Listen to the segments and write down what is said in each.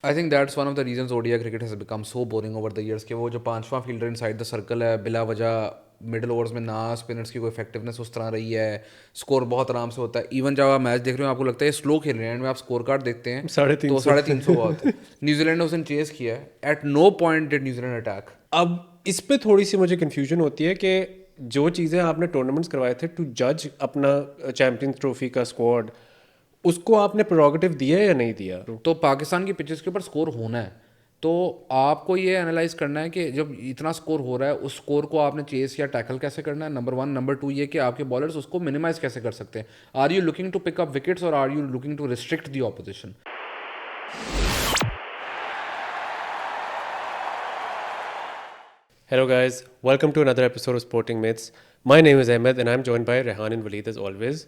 I think that's one of the reasons ODI cricket has become so boring over the years کہ وہ جو پانچواں fielder in side the circle ہے بلا وجہ مڈل اوورز میں نہ اسپنرس کی کوئی افیکٹونیس اس طرح رہی ہے. اسکور بہت آرام سے ہوتا ہے. ایون جب آپ میچ دیکھ رہے ہو آپ کو لگتا ہے سلو کھیل رہے ہیں, اینڈ میں آپ اسکور کارڈ دیکھتے ہیں تو 350 کا ہوتا ہے. نیوزی لینڈ نے اس دن چیز کیا ہے. At no point did New Zealand attack. اب اس پہ تھوڑی سی مجھے کنفیوژن ہوتی ہے کہ جو چیزیں آپ نے ٹورنامنٹس کروائے تھے ٹو جج اپنا چیمپئنز ٹرافی کا اسکواڈ, اس کو آپ نے پروگیٹو دیا یا نہیں دیا؟ تو پاکستان کی پچز کے اوپر اسکور ہونا ہے, تو آپ کو یہ انالائز کرنا ہے کہ جب اتنا اسکور ہو رہا ہے اس اسکور کو آپ نے چیز یا ٹیکل کیسے کرنا ہے, نمبر 1. نمبر 2 یہ کہ آپ کے بالرز اس کو منیمائز کیسے کر سکتے ہیں. Are you looking to pick up wickets اور are you looking to restrict the opposition. Hello guys, welcome to another episode of Sporting Myths. My name is Ahmed and I'm joined by Rehan and Waleed as always.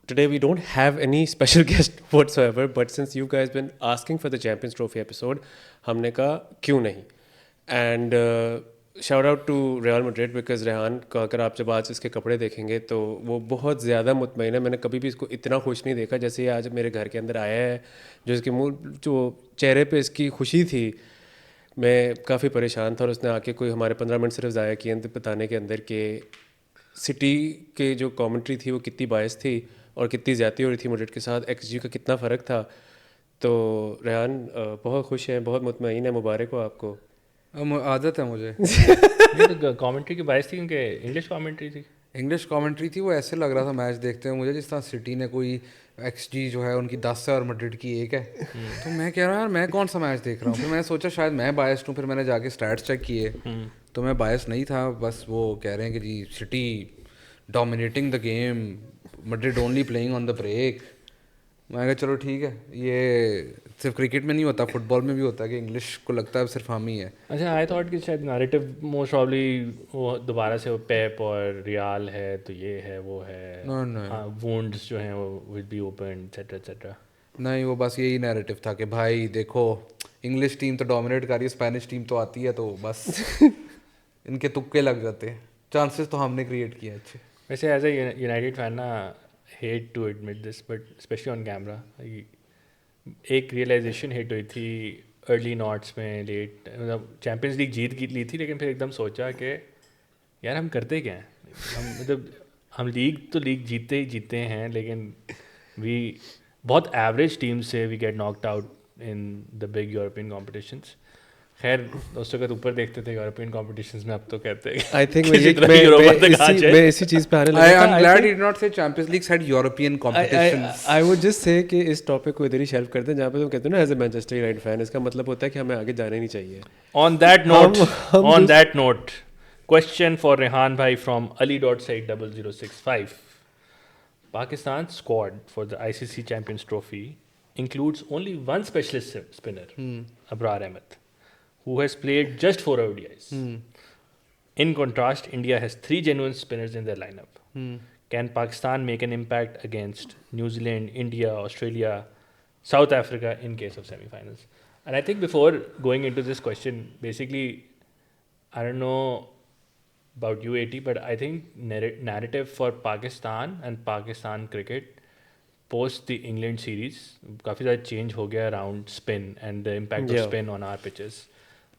Today we don't have any special guest whatsoever, but since you guys been asking for the Champions Trophy episode, ہم نے کہا کیوں نہیں. And shout out to Real Madrid because Rehan کا اگر آپ جب آج اس کے کپڑے دیکھیں گے تو وہ بہت زیادہ مطمئن ہے. میں نے کبھی بھی اس کو اتنا خوش نہیں دیکھا جیسے یہ آج میرے گھر کے اندر آیا ہے. جو اس کے منہ جو چہرے پہ اس کی خوشی تھی, میں کافی پریشان تھا, اور اس نے آ کے کوئی ہمارے 15 منٹ صرف ضائع کیے بتانے کے اندر کہ سٹی کے جو کامنٹری تھی وہ کتنی باعث تھی اور کتنی زیادتی ہو رہی تھی میڈرڈ کے ساتھ, ایکس جی کا کتنا فرق تھا. تو ریحان بہت خوش ہیں, بہت مطمئن ہے, مبارک ہو آپ کو. عادت ہے مجھے. کامنٹری کی باعث تھی کیونکہ انگلش کامنٹری تھی. انگلش کامنٹری تھی, وہ ایسے لگ رہا تھا میچ دیکھتے ہوئے مجھے جس طرح سٹی نے کوئی ایکس جی جو ہے ان کی 10 ہے اور میڈرڈ کی 1 ہے. تو میں کہہ رہا ہوں یار میں کون سا میچ دیکھ رہا ہوں. پھر میں نے سوچا شاید میں بائسڈ ہوں, پھر میں نے جا کے اسٹیٹس چیک کیے تو میں بائس نہیں تھا. بس وہ کہہ رہے ہیں کہ جی City dominating the game, Madrid only playing on the break. میں کہا چلو ٹھیک ہے, یہ صرف کرکٹ میں نہیں ہوتا, فٹ بال میں بھی ہوتا ہے کہ انگلش کو لگتا ہے صرف ہم ہی ہے. اچھا, آئی تھاٹ کہ شاید نیریٹو موسٹ پرابلی وہ دوبارہ سے وہ پیپ اور ریال ہے تو یہ ہے وہ ہے, وونڈس جو ہیں وہ will be open etcetera etcetera. نہیں, وہ بس یہی نیریٹو تھا کہ بھائی دیکھو انگلش ٹیم تو ڈومینیٹ کر رہی ہے, اسپینش ٹیم تو آتی ہے, تو بس ان کے تکے لگ جاتے ہیں. چانسز تو ہم نے کریٹ کیے اچھے. ویسے ایز اے یونائٹیڈ فین نا, hate to admit this but especially on camera, ایک ریئلائزیشن ہٹ ہوئی تھی ارلی ناٹس میں, لیٹ مطلب چیمپئنز لیگ جیت لی تھی, لیکن پھر ایک دم سوچا کہ یار ہم کرتے کیا ہیں, ہم مطلب ہم لیگ جیتتے ہی جیتے ہیں, لیکن وی بہت ایوریج ٹیم سے we get knocked out in the big European competitions. خیر اس وقت اوپر دیکھتے تھے یورپین کمپٹیشنز میں, اب تو کہتے ہیں آئی تھنک میں اسی چیز پہ آنے لگا. آئی وڈ جسٹ سے کہ اس ٹاپک کو ادھر ہی شیلف کر دیں جہاں پہ تم کہتے ہیں نا as a Manchester United fan, اس کا مطلب ہوتا ہے کہ ہمیں آگے جانا ہی نہیں چاہیے. On that note, question for Rehan bhai from Ali.Said0065. Pakistan's squad for the ICC Champions Trophy includes only one specialist spinner, Abrar Ahmed, who has played just 4 ODIs. In contrast, India has 3 genuine spinners in their lineup. Can Pakistan make an impact against New Zealand, India, Australia, South Africa in case of semi-finals? And I think before going into this question, basically, I don't know about you, AT, but I think narrative for Pakistan and Pakistan cricket post the England series کافی زیادہ change ہو گیا around spin and the impact of spin on our pitches.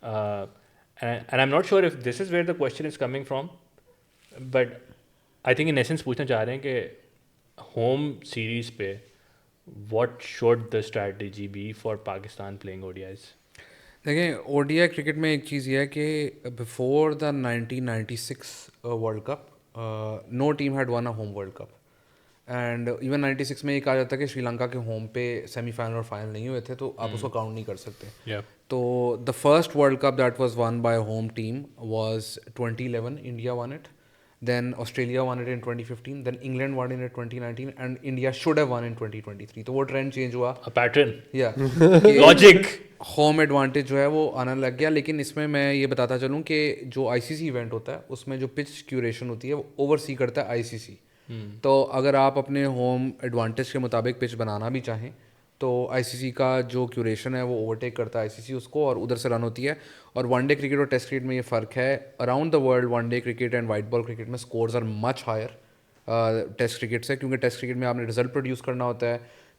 And I'm not sure if this is where the question is coming from, but I think in essence پوچھنا چاہ رہے ہیں کہ home series پہ what should the strategy be for Pakistan playing ODIs? دیکھیں O D I cricket میں ایک چیز یہ ہے کہ before the 1996 World Cup no team had won a home World Cup, and even 96 میں یہ کہا جاتا ہے کہ سری لنکا کے ہوم پہ سیمی فائنل اور فائنل نہیں ہوئے تھے, تو آپ اس کو کاؤنٹ نہیں کر سکتے. تو the first world cup that was one by whom team was 2011, India one it, then Australia won it in 2015, then England won it in 2019, and India should have won in 2023. تو وہ trend change ہوا, A pattern. Logic home advantage جو ہے وہ آنا لگ گیا. لیکن اس میں یہ بتاتا چلوں کہ جو آئی سی سی ایونٹ ہوتا ہے اس میں جو پچ کیوریشن ہوتی ہے وہ اوور سی کرتا ہے آئی سی سی. تو اگر آپ اپنے ہوم ایڈوانٹیج کے مطابق پچ بنانا بھی چاہیں تو آئی سی سی کا جو کیوریشن ہے وہ اوورٹیک کرتا ہے آئی سی سی اس کو, اور ادھر سے رن ہوتی ہے. اور ون ڈے کرکٹ اور ٹیسٹ کرکٹ میں یہ فرق ہے, around the world one day cricket and white ball cricket میں scores are much higher test cricket سے, کیونکہ ٹیسٹ کرکٹ میں آپ نے رزلٹ پروڈیوس کرنا ہوتا ہے,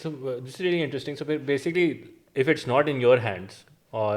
So this is really interesting. So basically, if it's not in your hands or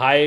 high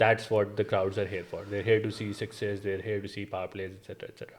that's what the crowds are here for. They're here to see sixes, they're here to see power plays, etc. etc.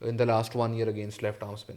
in the last 1 year against left arm spin.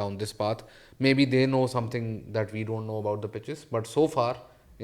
down this path. Maybe they know something that we don't know about the pitches, but so far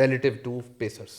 relative to pacers.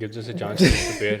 Gives us a chance to prepare.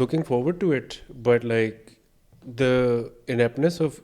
looking forward to it, but like the ineptness of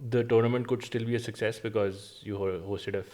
the tournament could still be a success because you hosted a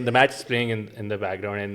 the match is playing in the background and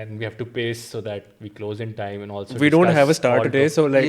and we have to pace so that we close in time and also We don't have a start all today, so like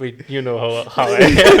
Wait, you know how I am.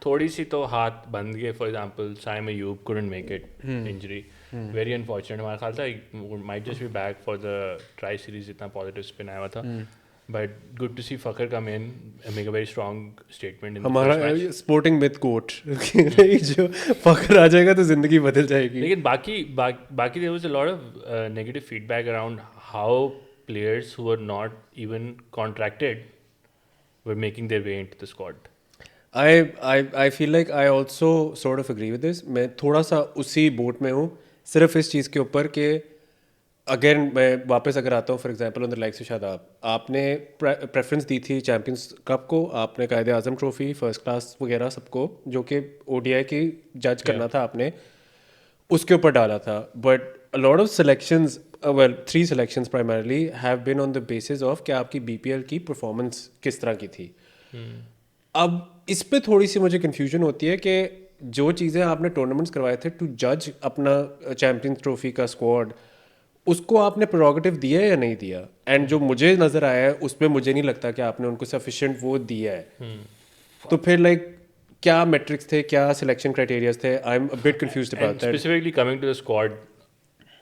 تھوڑی سی تو ہاتھ بند گئے. For example Saim Ayub couldn't make it, injury. Very unfortunate. ہمارا خیال تھا might just be back for the try series, اتنا positive spin آیا ہوا تھا. But good to see Fakhar come in and make a very strong statement in the ہمارا first match. Sporting مت کوٹ جو فخر آ جائے گا تو زندگی بدل جائے گی. لیکن باقی there was a lot of negative feedback around how players who were not even contracted were making their way into the squad. I feel like I also sort of agree with this. میں تھوڑا سا اسی boat میں ہوں, صرف اس چیز کے اوپر کہ اگر میں واپس اگر آتا ہوں for example on the like سے شاداب, آپ نے پریفرنس دی تھی چیمپئنس کپ کو, آپ نے Quaid Azam trophy first class وغیرہ سب کو جو کہ او ڈی آئی کی جج کرنا تھا آپ نے اس کے اوپر ڈالا تھا. But lot of selections, well 3 selections primarily have been on the basis of کہ آپ کی بی پی ایل کی پرفارمنس کس طرح کی تھی. اب اس پہ تھوڑی سی مجھے کنفیوژن ہوتی ہے کہ جو چیزیں آپ نے ٹورنامنٹس کروائے تھے ٹو جج اپنا چیمپئنس ٹرافی کا اسکواڈ, اس کو آپ نے پروگیٹو دیا یا نہیں دیا. اینڈ جو مجھے نظر آیا ہے اس میں مجھے نہیں لگتا کہ آپ نے ان کو سفیشینٹ وہ دیا ہے. تو پھر لائک کیا میٹرکس تھے, کیا سلیکشن کرائٹیریاز تھے, I am a bit confused about that. Specifically coming to the squad,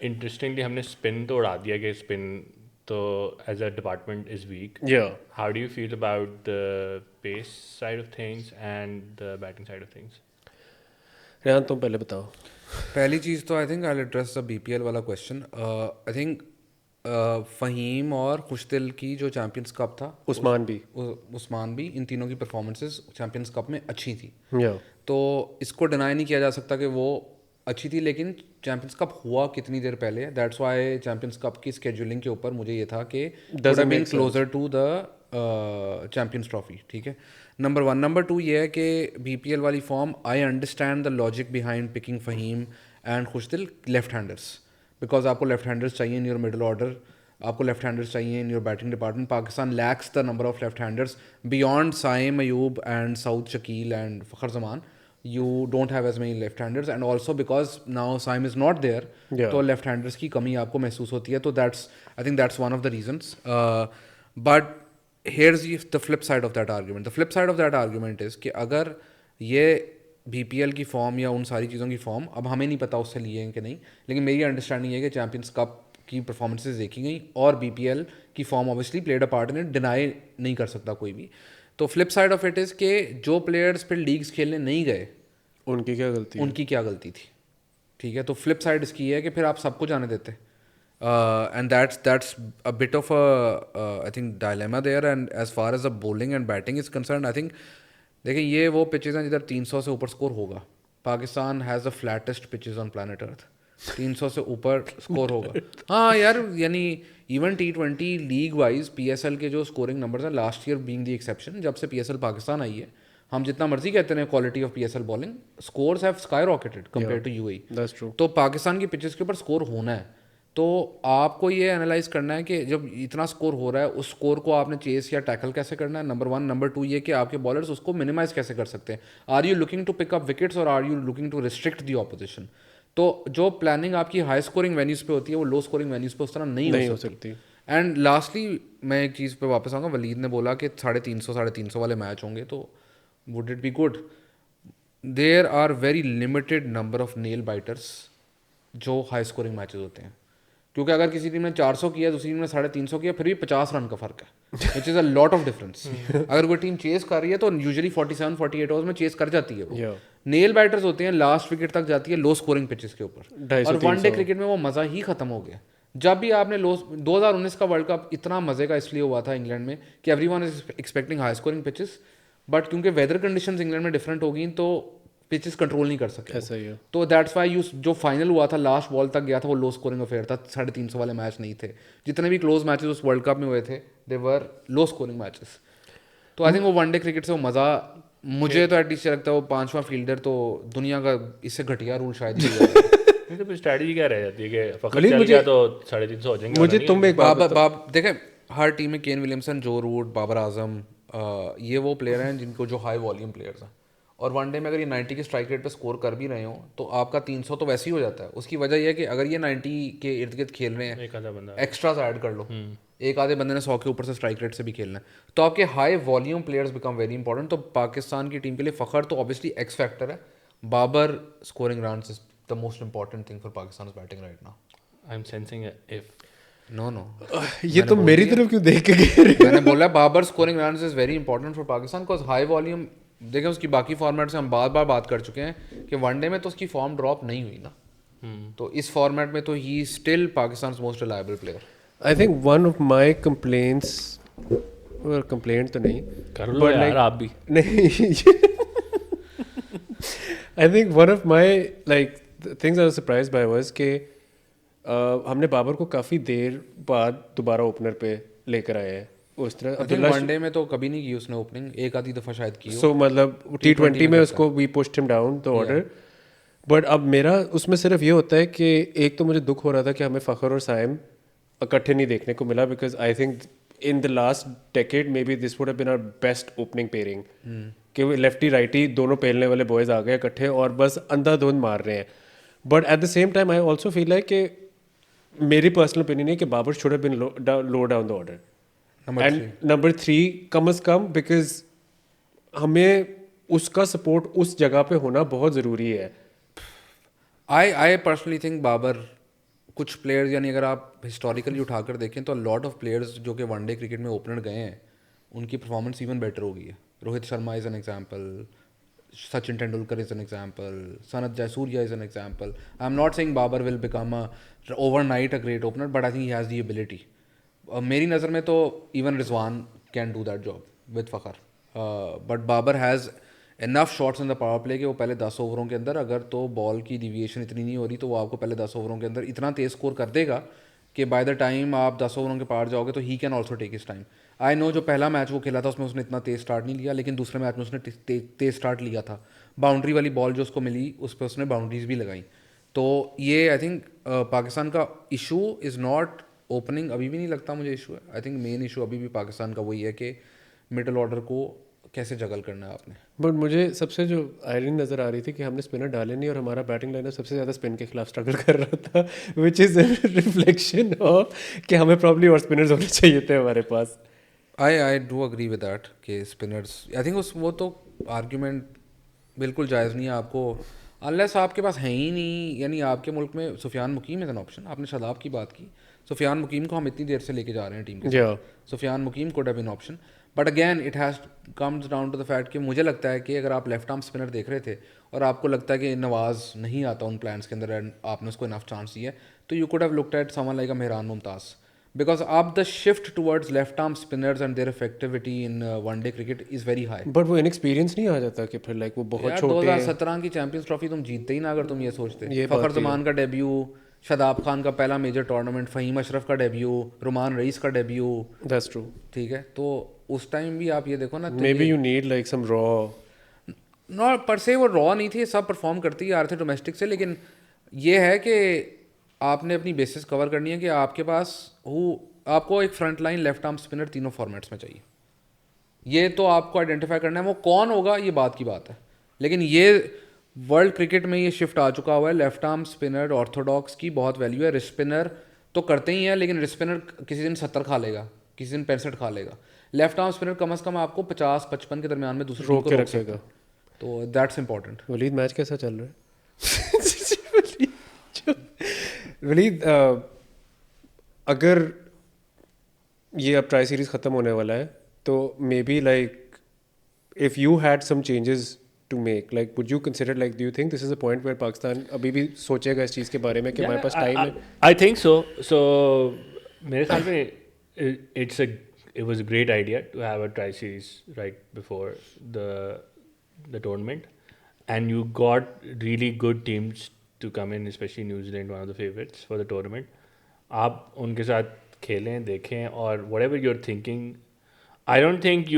interestingly ہم نے اسپن تو اڑا دیا کہ اسپن تو as a department is weak. How do you feel about the pace side of things and the batting side of things? Rehan تم پہلے بتاؤ. پہلی چیز تو I think I address the B P L والا کویشچن. آئی تھنک فہیم اور خوش دل کی جو چیمپئنس کپ تھا, عثمان بھی, ان تینوں کی پرفارمنسز چیمپئنس کپ میں اچھی تھی. تو اس کو ڈینائی نہیں کیا جا سکتا کہ وہ اچھی تھی, لیکن چیمپئنس کپ ہوا کتنی دیر پہلے ہے. دیٹس وائی چیمپئنس کپ کی اسکیڈولنگ کے اوپر مجھے یہ تھا کہ closer to the Champions Trophy. ٹھیک ہے, نمبر 1. نمبر 2 یہ ہے کہ بی پی ایل والی form, I understand the logic behind picking Fahim and Khushdil left ہینڈرس, because آپ کو لیفٹ ہینڈرس چاہیے ان یور مڈل آرڈر, آپ کو لیفٹ ہینڈرس چاہیے in your batting department. Pakistan lacks the number of left handers beyond Saim Ayub and Saud Shakeel and Fakhar Zaman. You don't have as many left-handers, and also because now Saim is not there, تو left-handers کی کمی آپ کو محسوس ہوتی ہے. تو I think that's one of the reasons. But here's the flip side of that argument. The flip side of that argument is کہ اگر یہ بی پی ایل کی فارم یا ان ساری چیزوں کی فارم, اب ہمیں نہیں پتا اس سے لیے ہیں کہ نہیں, لیکن میری انڈرسٹینڈنگ یہ ہے کہ چیمپئنس کپ کی پرفارمنسز دیکھی گئیں اور بی پی ایل کی form obviously played a part in it, deny نہیں کر سکتا کوئی بھی. تو flip side of it is کہ جو پلیئرس پھر لیگس کھیلنے نہیں گئے ان کی کیا غلطی تھی. ٹھیک ہے, تو فلپ سائڈ اس کی ہے کہ پھر آپ سب کو جانے دیتے. And that's a bit of I think dilemma there. And as far as a bowling and batting is concerned, I think دیکھیں یہ وہ پچز ہیں جدھر 300 سے اوپر اسکور ہوگا. Pakistan has the flattest pitches on planet earth, 300 سے اوپر اسکور ہوگا. ہاں یار, یعنی even T20 league wise P S L کے جو اسکورنگ نمبرز ہیں, last year being the exception, جب سے پی ایس ایل پاکستان آئی ہے, ہم جتنا مرضی کہتے ہیں quality of P S L bowling, scores have skyrocketed compared to U A. تو پاکستان کی پچز کے اوپر اسکور ہونا ہے, تو آپ کو یہ انالائز کرنا ہے کہ جب اتنا اسکور ہو رہا ہے, اس اسکور کو آپ نے چیز یا ٹیکل کیسے کرنا ہے, نمبر 1. نمبر 2 یہ کہ آپ کے بالرز اس کو منیمائز کیسے کر سکتے ہیں. Are you looking to pick up wickets اور are you looking to restrict the opposition. تو جو پلاننگ آپ کی ہائی اسکورنگ وینیوز پہ ہوتی ہے وہ لو اسکورنگ وینیوز پہ اس طرح نہیں ہو سکتی. اینڈ لاسٹلی میں ایک چیز پہ واپس آؤں گا, ولید نے بولا کہ 350 والے میچ ہوں گے, تو would it be good? There are very limited number of nail biters جو ہائی اسکورنگ میچز ہوتے ہیں, کیونکہ اگر کسی ٹیم نے 400 کیا, دوسری ٹیم نے 350 کیا, پھر بھی 50 رن کا فرق ہے, which is a lot of difference. اگر کوئی ٹیم چیز کر رہی ہے تو یوزلی 47-48 اوورز میں چیز کر جاتی ہے وہ. نیل بیٹرز ہوتے ہیں لاسٹ وکٹ تک جاتی ہے لو اسکورنگ پچز کے اوپر, اور ون ڈے کرکٹ میں وہ مزہ ہی ختم ہو گیا. جب بھی آپ نے 2019 کا ورلڈ کپ اتنا مزے کا اس لیے ہوا تھا انگلینڈ میں کہ every one is expecting high scoring pitches, but کیونکہ ویدر کنڈیشنز انگلینڈ میں ڈفرینٹ ہو گئیں تو پچز کنٹرول نہیں کر سکے. تو دیٹس وائی جو فائنل ہوا تھا لاسٹ بال تک گیا تھا, وہ لو اسکورنگ افیئر تھا, 350 والے میچ نہیں تھے. جتنے بھی کلوز میچز اس ورلڈ کپ میں ہوئے تھے دے ور لو اسکورنگ میچز. تو آئی تھنک وہ ون ڈے کرکٹ سے وہ مزہ, مجھے تو ایٹ لیسٹ لگتا ہے وہ 5واں فیلڈر تو دنیا کا اس سے گھٹیا رول شاید ہی تو پھر اسٹریٹجی کیا رہ جاتی ہے کہ فخر چل گیا تو 350 ہو جائیں گے. مجھے تم ایک بات دیکھیں, ہر ٹیم میں کین ولیمسن, جو روٹ, بابر اعظم, یہ وہ پلیئر ہیں جن کو جو ہائی والیوم پلیئرز ہیں, اور ون ڈے میں اگر یہ 90 کے اسٹرائک ریٹ پہ اسکور کر بھی رہے ہوں تو آپ کا 300 تو ویسے ہی ہو جاتا ہے. اس کی وجہ یہ ہے کہ اگر یہ 90 کے ارد گرد کھیل رہے ہیں, ایکسٹراز ایڈ کر لو, ایک آدھے بندے نے 100 کے اوپر سے اسٹرائک ریٹ سے بھی کھیلنا ہے. تو آپ کے high volume players become very important. تو پاکستان کی ٹیم کے لیے فخر تو اوبیسلی ایکس فیکٹر ہے. Babar scoring runs is the most important thing for Pakistan batting right now. I am sensing if no no, یہ تو میری طرف کیوں دیکھ کے گئے. میں نے بولا Babar scoring runs is very important for Pakistan because high volume. دیکھیں اس کی باقی فارمیٹ سے ہم بار بار بات کر چکے ہیں کہ ون ڈے میں تو اس کی فارم ڈراپ نہیں ہوئی نا, تو اس فارمیٹ میں تو he still Pakistan's most reliable player. I think one of my complaints, well, complaint تو نہیں, کر لو یار آپ بھی. نہیں, I think one of my like the things I was surprised by was کہ ہم نے بابر کو کافی دیر بعد دوبارہ اوپنر پہ لے کر آئے ہیں. اس طرح ون ڈے میں تو کبھی نہیں کی اس نے اوپننگ, ایک آدھی دفعہ شاید کی. سو مطلب T20 میں اس کو we pushed him down the order. But اب میرا اس میں صرف یہ ہوتا ہے کہ ایک تو مجھے دکھ ہو رہا تھا کہ ہمیں فخر اور سائم اکٹھے نہیں دیکھنے کو ملا, because I think in the last decade maybe this would have been our best opening pairing, کہ وہ لیفٹی رائٹی دونوں پھیلنے والے بوائز آ گئے اکٹھے اور بس اندھا دھند مار رہے ہیں. But at the same time I also feel ہے کہ میری پرسنل اوپینین ہے کہ Babar should have been low down the order. And number 3 کم از کم, بیکاز ہمیں اس کا سپورٹ اس جگہ پہ ہونا بہت ضروری ہے. آئی پرسنلی تھنک بابر کچھ پلیئرز, یعنی اگر آپ ہسٹوریکلی اٹھا کر دیکھیں تو لاٹ آف پلیئرز جو کہ ون ڈے کرکٹ میں اوپنر گئے ہیں ان کی پرفارمنس ایون بیٹر ہو گئی ہے. Rohit Sharma is an example, Sachin Tendulkar is an example, Sanath Jayasuriya is an example. I am not seeing Babar will become overnight a great opener, but I think he has the ability. میری نظر میں تو even Rizwan can do that job with Fakhar, but Babar has enough shots in the power play کہ وہ پہلے 10 اووروں کے اندر اگر تو بال کی ڈیویشن اتنی نہیں ہو رہی تو وہ آپ کو پہلے 10 اووروں کے اندر اتنا تیز اسکور کر دے گا کہ بائی دا ٹائم آپ 10 اووروں کے پار جاؤ گے تو he can also take his time. I know جو پہلا میچ وہ کھیلا تھا اس میں اس نے اتنا تیز اسٹارٹ نہیں لیا, لیکن دوسرے میچ میں اس نے تیز اسٹارٹ لیا تھا. باؤنڈری والی بال جو اس کو ملی اس پہ اس نے باؤنڈریز بھی لگائیں. تو یہ آئی تھنک پاکستان کا ایشو از ناٹ اوپننگ, ابھی بھی نہیں لگتا مجھے ایشو ہے. آئی تھنک مین ایشو ابھی بھی پاکستان کا وہی ہے کہ مڈل آرڈر کو کیسے جگل کرنا ہے آپ نے. بٹ مجھے سب سے جو آئرن نظر آ رہی تھی کہ ہم نے اسپنر ڈالے نہیں اور ہمارا بیٹنگ لائنر سب سے زیادہ اسپن کے خلاف اسٹرگل کر رہا تھا, وچ از ریفلیکشن آف کہ ہمیں پرابلی اور اسپنرز ہونے چاہیے تھے ہمارے پاس. I do agree with that کہ اسپنرس, آئی تھنک وہ تو آرگیومنٹ بالکل جائز نہیں ہے آپ کو انلیس آپ کے پاس ہیں ہی نہیں. یعنی آپ کے ملک میں سفیان مقیم از این آپشن. آپ نے شاداب کی بات کی, سفیان مقیم کو ہم اتنی دیر سے لے کے جا رہے ہیں ٹیم کے ساتھ. Sufyan Muqeem could have been option, but again it has comes down to the fact کہ مجھے لگتا ہے کہ اگر آپ لیفٹ آرم اسپنر دیکھ رہے تھے اور آپ کو لگتا ہے کہ نواز نہیں آتا ان پلانس کے اندر اینڈ آپ نے اس کو انف چانس دیا ہے, تو you could have looked at someone like a Mehran Mumtaz, because اب the shift towards left arm spinners and their effectivity in one day cricket is very high. But وہ انیکسپیرینس نہیں آ جاتا کہ پھر لائک وہ بہت چھوٹے. 2017 کی چیمپئنس ٹرافی تم جیتتے ہی نا اگر تم یہ سوچتے. فخر زمان کا ڈیبیو, شاداب خان کا پہلا میجر ٹورنامنٹ, فہیم اشرف کا ڈیبیو, رومان رئیس کا ڈیبیو. That's true. ٹھیک ہے, تو اس ٹائم بھی آپ یہ دیکھو نا, maybe you need like some raw. Not پر سے وہ را نہیں تھی, سب پرفارم کرتی آ رہے تھے ڈومیسٹک سے, لیکن یہ ہے کہ آپ نے اپنی بیسس کور کرنی ہے کہ آپ کے پاس آپ کو ایک front line left arm spinner تینوں فارمیٹس میں چاہیے. یہ تو آپ کو آئیڈینٹیفائی کرنا ہے, وہ کون ہوگا یہ بات کی بات ہے. لیکن یہ ورلڈ کرکٹ میں یہ شفٹ آ چکا ہوا ہے, لیفٹ آرم اسپنر آرتھوڈاکس کی بہت ویلیو ہے. رسٹ اسپنر تو کرتے ہی ہیں, لیکن رسٹ اسپنر کسی دن 70 کھا لے گا, کسی دن 65 کھا لے گا. لیفٹ آرم اسپنر کم از کم آپ کو 50-55 کے درمیان میں دوسرے روک کے رکھے گا. تو دیٹس امپورٹنٹ. ولید میچ کیسا چل رہا ہے؟ ولید اگر یہ اب ٹرائی سیریز ختم ہونے والا ہے تو maybe like if you had some changes to make, like would you consider, like do you think this is a point where Pakistan ابھی بھی سوچے گا اس چیز کے بارے میں کہ ہمارے پاس ٹائم ہے؟ آئی تھنک سو میرے خیال میں it was a great idea to have a try series right before the tournament, and you got really good teams to come in, especially New Zealand, one of the favorites for the tournament. آپ ان کے ساتھ کھیلیں, دیکھیں, اور whatever you're thinking, I don't think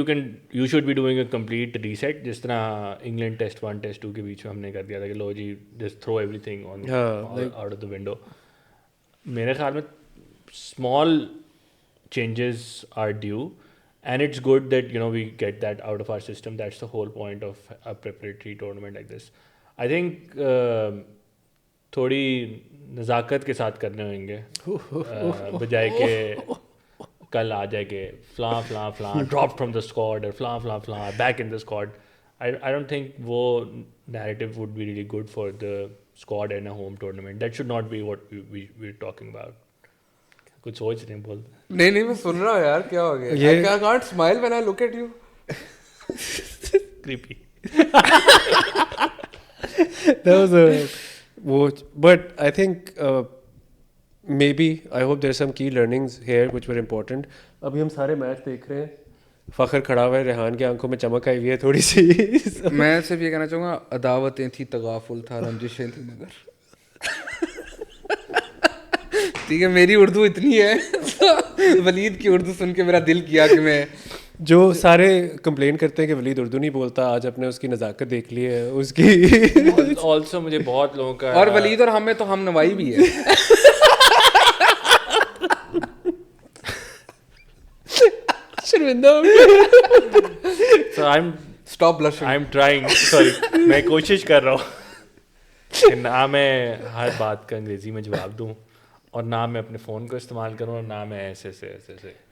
you should be doing a complete reset جس طرح England test 1 test 2 کے بیچ میں ہم نے کر دیا تھا کہ لو جی just throw everything on out of the window. میرے خیال میں small changes are due, and it's good that we get that out of our system. That's the whole point of a preparatory tournament like this. I think تھوڑی نزاکت کے ساتھ کرنے ہوں گے بجائے کہ کل آ جائے کہ فلاں فلاں فلاں ڈراپ فرام دا اسکواڈ اور فلاں فلاں فلاں back in the squad. I don't think وہ narrative would be really good for the squad in a home tournament. That should not be what we're talking about. کچھ سوچ نہیں بول. نہیں میں سن رہا ہوں یار, کیا ہو گیا؟ I can't smile when I look at you. Creepy. That was but I think maybe I hope there are some key learnings here which were important. ابھی ہم سارے میچ دیکھ رہے ہیں, فخر کھڑا ہوا ہے, ریحان کی آنکھوں میں چمک آئی ہوئی ہے تھوڑی سی. میں صرف یہ کہنا چاہوں گا, عداوتیں تھیں, تغافل تھا, رنجشیں تھیں, مگر ٹھیک ہے میری اردو اتنی ہے, ولید کی اردو سن کے میرا دل کیا کہ میں, جو سارے کمپلین کرتے ہیں کہ ولید اردو نہیں بولتا, آج اپنے اس کی نزاکت دیکھ لی ہے اس کی. آلسو مجھے بہت لوگوں کا, اور ولید اور ہم میں تو ہم نوائی بھی ہے. شرمندہ Stop blushing. I'm trying, sorry, میں کوشش کر رہا ہوں کہ نہ میں ہر بات کا انگریزی میں جواب دوں اور نہ میں اپنے فون کو استعمال کروں اور نہ میں ایسے.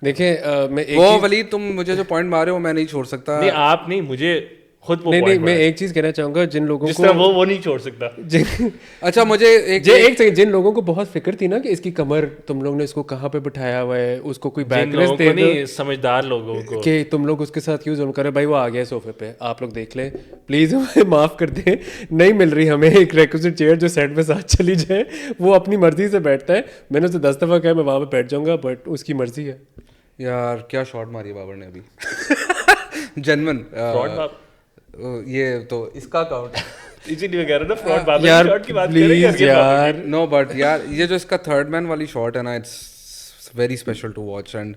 دیکھیں میں وہ ولید تم مجھے جو پوائنٹ مارے ہو میں نہیں چھوڑ سکتا. نہیں آپ نہیں, مجھے خود نہیں میں ایک چیز کہنا چاہوں گا, جن لوگوں کو وہ نہیں چھوڑ سکتا. اچھا مجھے ایک سیکنڈ, جن لوگوں کو بہت فکر تھی نا کہ اس کی کمر تم لوگ نے اس کو کہاں پہ بٹھایا ہوا ہے, اس کو کوئی بیک ریسٹ دے دو, سمجھدار لوگوں کو کہ تم لوگ اس کے ساتھ کیوں ظلم کرے. بھائی وہ آ گیا صوفے پہ, آپ لوگ دیکھ لیں پلیز, ہمیں معاف کر دیں. نہیں مل رہی ہمیں ایک ریکوزٹ چیئر جو سیٹ پہ ساتھ چلی جائے. وہ اپنی مرضی سے بیٹھتا ہے, میں نے اسے 10 دفعہ کہا میں وہاں پہ بیٹھ جاؤں گا, بٹ اس کی مرضی ہے. یار کیا شاٹ ماری بابر نے ابھی, جنمن. یہ تو اس کا اکاؤنٹ اسی لیے کہہ رہا تھا فراڈ بابر شاٹ کی بات کر رہے ہیں یار. نو بٹ یار یہ جو اس کا تھرڈ مین والی شاٹ ہے نا, it's very special to watch. And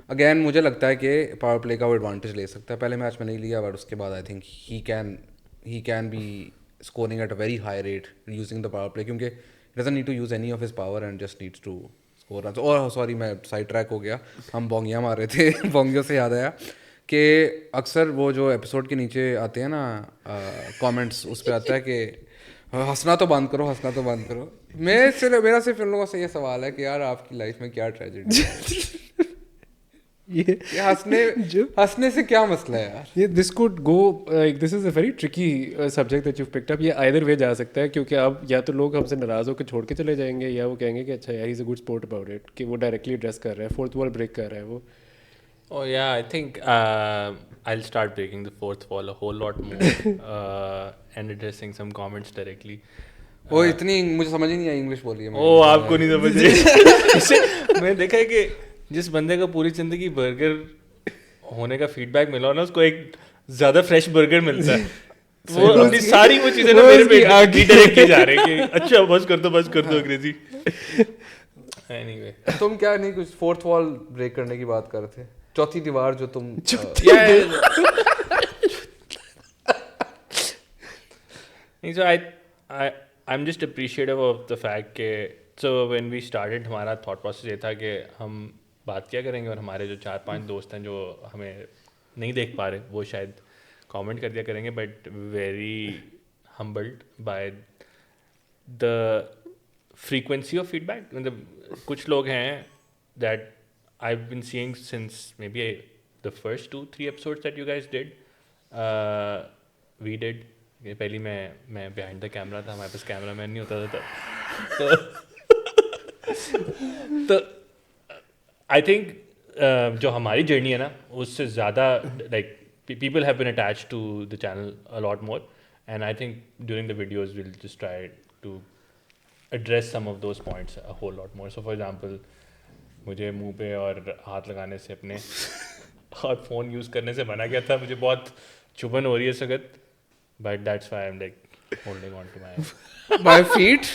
again مجھے لگتا ہے کہ پاور پلے کا وہ ایڈوانٹیج لے سکتا ہے. پہلے میچ میں نہیں لیا, بٹ اس کے بعد I think he can be scoring at a very high rate using the power play, کیونکہ it doesn't need to use any of his power and just needs to score runs. اور sorry میں side track ہو گیا, ہم بونگیاں مار رہے تھے. بونگیوں سے یاد آیا کہ اکثر وہ جو ایپیسوڈ کے نیچے آتے ہیں نا کامنٹس, اس پہ آتا ہے کہ ہنسنا تو بند کرو, ہنسنا تو بند کرو. میرا صرف ان لوگوں سے یہ سوال ہے کہ یار آپ کی لائف میں کیا ٹریجڈی ہے, یہ ہنسنے سے کیا مسئلہ ہے یار. This could go, this is a very tricky subject that you picked up. یہ آئدر وے جا سکتا ہے, کیونکہ اب یا تو لوگ ہم سے ناراض ہو کے چھوڑ کے چلے جائیں گے, یا وہ کہیں گے کہ اچھا he is a good sport about it, کہ وہ ڈائریکٹلی ایڈریس کر رہا ہے, فورتھ وال بریک کر رہا ہے وہ. Oh yeah, I think I'll start breaking the fourth wall a whole lot more and addressing some comments directly. وہ اتنی مجھے سمجھ ہی نہیں آئی انگلش بولی ہے. او آپ کو نہیں سمجھ رہی. میں دیکھا ہے کہ جس بندے کو پوری زندگی برگر ہونے کا فیڈ بیک ملا نا, اس کو ایک زیادہ فریش برگر ملتا ہے. وہ اپنی ساری وہ چیزیں نا میرے پہ ڈائریکٹ کی جا رہے ہیں کہ اچھا بس کر دو انگریزی. تم کیا نہیں کچھ فورتھ وال بریک کرنے کی بات کر رہے تھے, چوتھی دیوار جو تم. So I'm just appreciative of the fact کہ so when we started ہمارا thought process یہ تھا کہ ہم بات کیا کریں گے, اور ہمارے جو 4-5 دوست ہیں جو ہمیں نہیں دیکھ پا رہے وہ شاید کامنٹ کر دیا کریں گے, but very humbled by the frequency of feedback. مطلب کچھ لوگ ہیں that I've been seeing since maybe the first 2-3 episodes that you guys did. We did. پہلی میں بیہائنڈ دا کیمرا تھا, ہمارے پاس کیمرہ مین نہیں ہوتا تھا. تو آئی تھنک جو ہماری جرنی ہے نا اس سے زیادہ like people have been attach to the channel a lot more, and I think during the videos will just try to address some of those points a whole lot more. So for example مجھے منہ پہ اور ہاتھ لگانے سے اپنے اور phone use کرنے سے منع کیا تھا. مجھے بہت چبھن ہو رہی ہے اس وقت, but that's why I'm like holding on to my feet.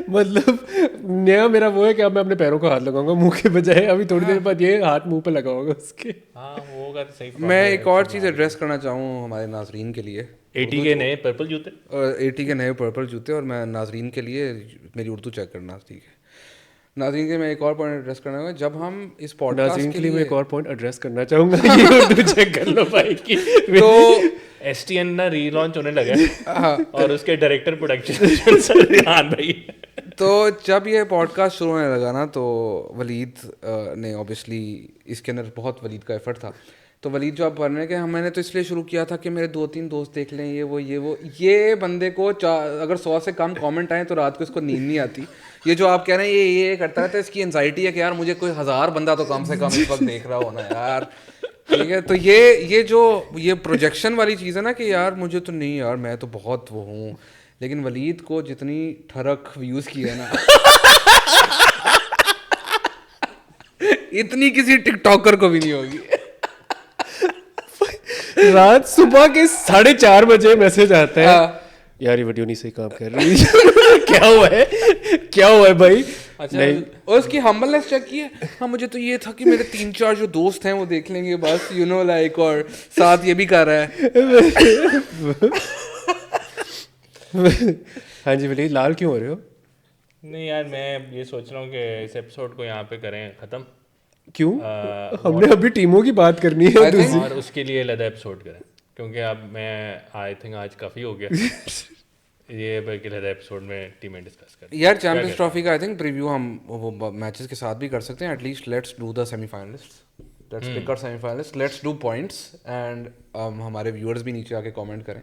مطلب نیا میرا وہ ہے کہ اب میں اپنے پیروں کو ہاتھ لگاؤں گا منہ کے بجائے, ابھی تھوڑی دیر بعد یہ ہاتھ منہ پہ لگاؤں گا اس کے. ہاں ہوگا تو صحیح. میں ایک اور چیز ایڈریس کرنا چاہوں ہمارے ناظرین کے لیے, 80 کے نئے پرپل جوتے, 80 کے نئے پرپل جوتے. اور میں ناظرین کے لیے میری اردو چیک کرنا, ٹھیک ہے ناظرین کے میں ایک اور پوائنٹ ایڈریس کرنا ہوگا. جب ہم اس پوڈ کاسٹ کے لیے میں ایک اور پوائنٹ ایڈریس کرنا چاہوں گا, یہ اردو چیک کر لو بھائی کی. تو ایس ٹی این نا ری لانچ ہونے لگا اور اس کے ڈائریکٹر پروڈکشن ریحان بھائی. تو جب یہ پوڈ کاسٹ شروع ہونے لگا نا تو ولید نے اوبیسلی اس کے اندر بہت ولید کا ایفرٹ تھا. تو ولید جو آپ پڑھ رہے ہیں کہ میں نے تو اس لیے شروع کیا تھا کہ میرے 2-3 دوست دیکھ لیں یہ بندے کو اگر 100 سے کم کامنٹ آئیں تو رات کو اس کو نیند نہیں آتی. یہ جو آپ کہہ رہے ہیں یہ کرتا رہتا ہے, اس کی انزائٹی ہے کہ یار مجھے کوئی 1000 بندہ تو کم سے کم اس وقت دیکھ رہا ہونا یار, ٹھیک ہے. تو یہ جو یہ پروجیکشن والی چیز ہے نا کہ یار مجھے تو نہیں یار میں تو بہت وہ ہوں, لیکن ولید کو جتنی ٹھرک ویوز کی ہے نا اتنی کسی ٹک ٹاکر کو بھی نہیں ہوگی. رات صبح کے 4:30 بجے میسج آتا ہے یار یہ ویڈیو نہیں صحیح کام کر رہی. کیا ہوا ہے بھائی؟ اور اس کی ہمبلنس چیک کی ہے. ہاں مجھے تو یہ تھا کہ میرے 3-4 جو دوست ہیں وہ دیکھ لیں گے بس, یو نو لائک, اور ساتھ یہ بھی کر رہا ہے. ہاں جی ولید, لال کیوں ہو رہے ہو؟ نہیں یار میں یہ سوچ رہا ہوں کہ اس ایپیسوڈ کو یہاں پہ کریں ختم. کیوں؟ ہم نے ابھی ٹیموں کی بات کرنی ہے اور اس کے لیے علیحدہ ایپیسوڈ کریں, کیونکہ اب میں آئی تھنک آج کافی ہو گیا. یہ بلکہ علیحدہ ایپیسوڈ میں ٹیمیں ڈسکس کریں. یار چیمپئنز ٹرافی کا آئی تھنک پریویو ہم وہ میچز کے ساتھ بھی کر سکتے ہیں. At least let's do the semi finalist, let's pick out semi finalist, let's do points, and ہمارے ویورز بھی نیچے آ کے کامنٹ کریں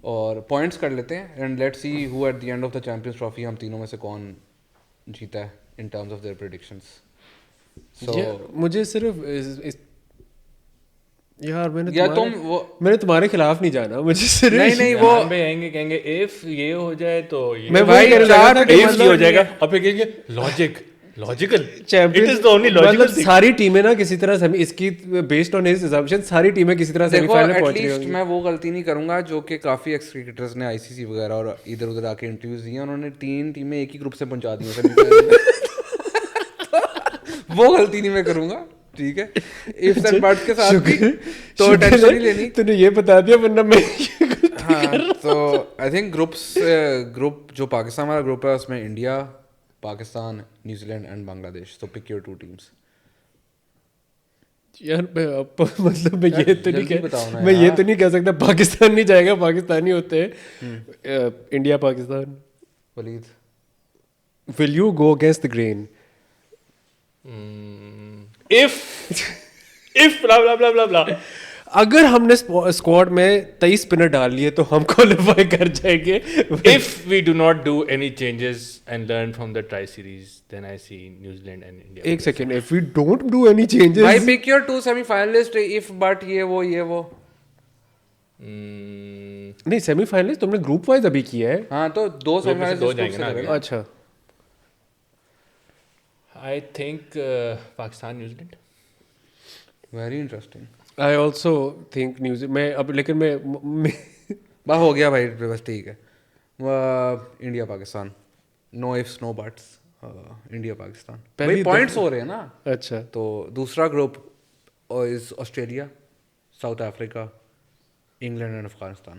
اور پوائنٹس کر لیتے ہیں. And let's see who at the end of the Champions Trophy ہم تینوں میں سے کون جیتا ہے in terms of their predictions. مجھے صرف یار میں نے تمہارے خلاف نہیں جانا, مجھے صرف نہیں وہ کہیں گے ایف یہ ہو جائے تو میں وہی کہنے لگا تھا کہ ہو جائے گا, اب پھر کہیں گے لاجیکل ساری ٹیمیں نا کسی طرح اس کی بیسڈ آن ہز اسامپشن ساری ٹیمیں کسی طرح سیمی فائنل میں پہنچ رہی ہوں. میں وہ غلطی نہیں کروں گا جو کہ کافی ایکس کرکٹرز نے ICC وغیرہ اور ادھر ادھر آ کے انٹرویوز دیے, انہوں نے 3 ٹیمیں ایک ہی گروپ سے پہنچا دی سیمی فائنل میں. وہ غلطی نہیں میں کروں گا, ٹھیک ہے. ifs and buts کے ساتھ بھی تو ٹینشن نہیں لینی. تو نے یہ بتا دیا ورنہ میں. ہاں تو آئی تھنک گروپ جو پاکستان والا گروپ ہے اس میں India, Pakistan, New Zealand and Bangladesh. تو پک یور 2 ٹیمس. یار مطلب میں یہ تو نہیں کہہ سکتا پاکستان نہیں جائے گا, پاکستانی ہوتے ہیں. India Pakistan. Walid will you go against the grain? if blah blah blah blah blah. اگر ہم نے اسکواڈ میں 23 اسپنر ڈال لیے تو ہم کوالیفائی کر جائیں گے. If we do not do any changes and learn from the tri-series, then I see New Zealand and India. ایک second, if we don't do any changes, I pick your 2 semi finalists if but یہ وہ نہیں semi finalist تم نے group wise ابھی کیا ہے. ہاں تو 2 سیمی فائنلسٹ جائیں گے نا. اچھا I think Pakistan, New Zealand. Very interesting. I also think میں اب لیکن میں بس ہو گیا بھائی بس ٹھیک ہے. انڈیا پاکستان, نو ifs no buts, India Pakistan. بھائی پوائنٹس ہو رہے ہیں نا. اچھا تو دوسرا group is Australia, South Africa, England and Afghanistan.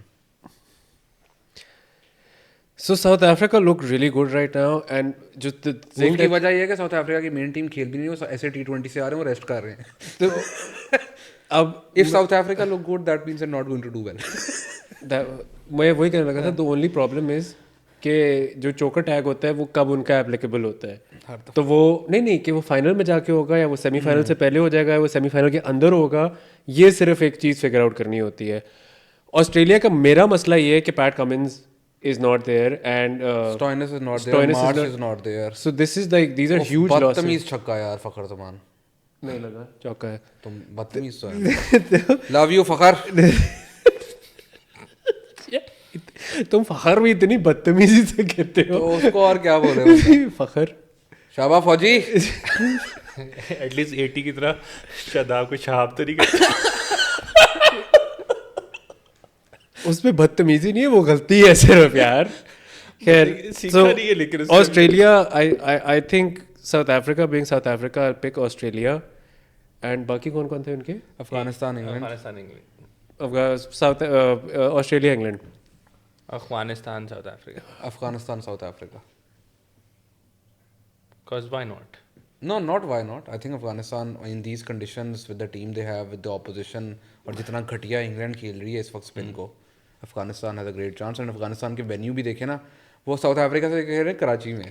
So South Africa look really good right now, and just the thing کی وجہ یہ ہے کہ ساؤتھ افریقہ کی مین ٹیم کھیل بھی نہیں, وہ ایسے T20 سے آ رہے ہیں, وہ ریسٹ کر رہے ہیں. تو اب if South Africa look good that means they're not going to do well. میں وہی کہنے لگا تھا, the only problem is کہ جو چوکر ٹیگ ہوتا ہے وہ کب ان کا اپلیکیبل ہوتا ہے. تو وہ نہیں کہ وہ فائنل میں جا کے ہوگا یا وہ سیمی فائنل سے پہلے ہو جائے گا یا وہ سیمی فائنل کے اندر ہوگا, یہ صرف ایک چیز فگر آؤٹ کرنی ہوتی ہے. آسٹریلیا کا میرا مسئلہ یہ ہے کہ پیٹ Cummins is not there and Stoinis is not there, Marsh is not there. So this is like these are huge losses. بدتمیز چھکا یار فخر زمان. نہیں لگا چوکا ہے. تم بدتمیز تو ہے. Love you فخر. تم فخر بھی اتنی بدتمیزی سے کہتے ہو تو اس کو اور کیا بولے ہو. فخر شابہ فوجی. ایٹ لیسٹ 80 کی طرح شاداب کو شہاب تو نہیں کرتا. اس میں بدتمیزی نہیں ہے, وہ غلطی ہے صرف یار. خیر Australia, I think South Africa being South Africa, I pick Australia. And باقی کون کون تھے ان کے؟ Afghanistan, south Australia, England, Afghanistan, South Africa. Afghanistan, South Africa. Because why not? No, not why not. I think Afghanistan in these conditions with the team they have, with the opposition, اور جتنا گھٹیا England کھیل رہی ہے اس وقت اسپن کو, Afghanistan has a great chance. And Afghanistan کے venue بھی دیکھیں نا, وہ ساؤتھ افریقہ سے کہہ رہے ہیں کراچی میں,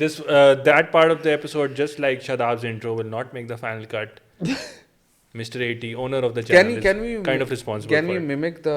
this that part of the episode, just like Shadab's intro, will not make the final cut. Mr. 80, owner of the channel, can we kind of responsible can for we it. mimic the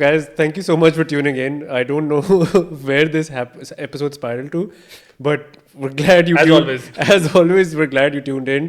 guys, thank you so much for tuning in. I don't know where this episode spiraled to, but we're glad you as always we're glad you tuned in.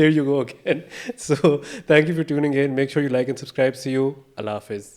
There you go again. So thank you for tuning in. Make sure you like and subscribe. See you. Allah Hafiz.